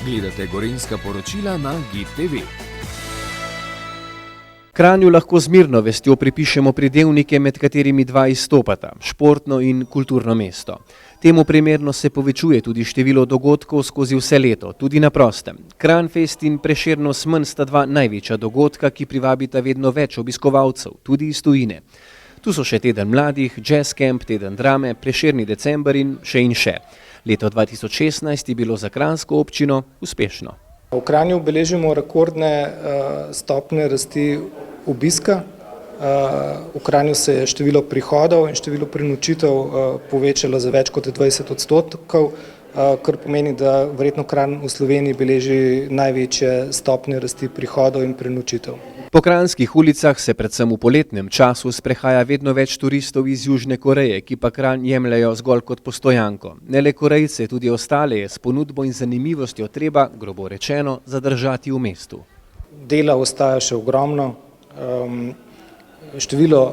Gledate Gorenjska poročila na GID TV. Kranju lahko z mirno vestjo pripišemo pridevnike, med katerimi dva izstopata, športno in kulturno mesto. Temu primerno se povečuje tudi število dogodkov skozi vse leto, tudi na prostem. Kranfest in Prešernov Smen sta dva največja dogodka, ki privabita vedno več obiskovalcev, tudi iz tujine. Tu so še teden mladih, jazz camp, teden drame, Prešerni december in še. Leto 2016 je bilo za kranjsko občino uspešno. V Kranju beležimo rekordne stopnje rasti obiska. V Kranju se je število prihodov in število prenočitev povečalo za več kot 20%, kar pomeni, da verjetno Kranj v Sloveniji beleži največje stopnje rasti prihodov in prenočitev. Po kranjskih ulicah se predvsem v poletnem času sprehaja vedno več turistov iz Južne Koreje, ki pa Kranj jemljejo zgolj kot postojanko. Ne le Korejce, tudi ostale je s ponudbo in zanimivostjo treba, grobo rečeno, zadržati v mestu. Dela ostaja še ogromno. Število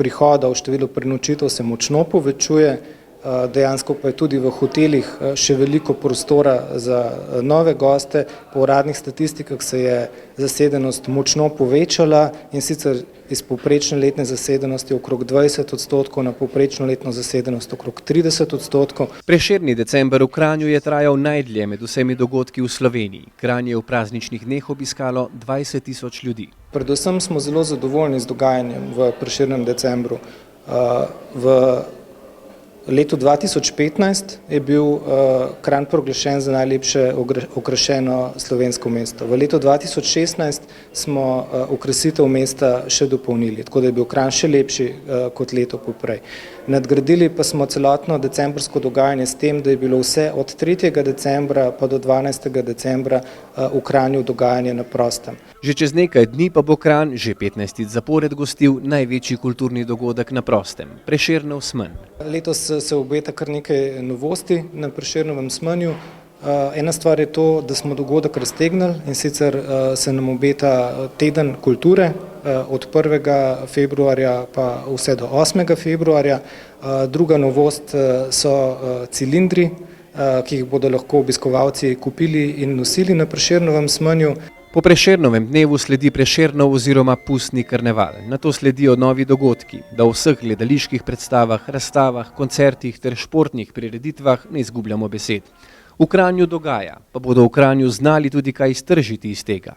prihodov, število prenočitev se močno povečuje, dejansko pa je tudi v hotelih še veliko prostora za nove goste. Po uradnih statistikah se je zasedenost močno povečala in sicer iz povprečne letne zasedenosti okrog 20% na povprečno letno zasedenost okrog 30%. Prešerni december v Kranju je trajal najdlje med vsemi dogodki v Sloveniji. Kranj je v prazničnih dneh obiskalo 20.000 ljudi. Predvsem smo zelo zadovoljni z dogajanjem v Prešernem decembru. V letu 2015 je bil Kranj proglašen za najlepše okrašeno slovensko mesto. V letu 2016 smo okrasitev mesta še dopolnili, tako da je bil Kranj še lepši kot leto poprej. Nadgradili pa smo celotno decembrsko dogajanje s tem, da je bilo vse od 3. decembra pa do 12. decembra v Kranju dogajanje na prostem. Že čez nekaj dni pa bo Kranj že 15. zapored gostil največji kulturni dogodek na prostem, Prešernov Smen. Letos se obeta kar nekaj novosti na Prešernovem Smenju. Ena stvar je to, da smo dogodek raztegnili in sicer se nam obeta teden kulture od 1. februarja pa vse do 8. februarja. Druga novost so cilindri, ki jih bodo lahko obiskovalci kupili in nosili na Prešernovem Smenju. Po Prešernovem dnevu sledi Prešernov oziroma pustni karneval. Nato sledijo novi dogodki, da v vseh gledaliških predstavah, razstavah, koncertih ter športnih prireditvah ne izgubljamo besed. V Kranju dogaja, pa bodo v Kranju znali tudi kaj iztržiti iz tega.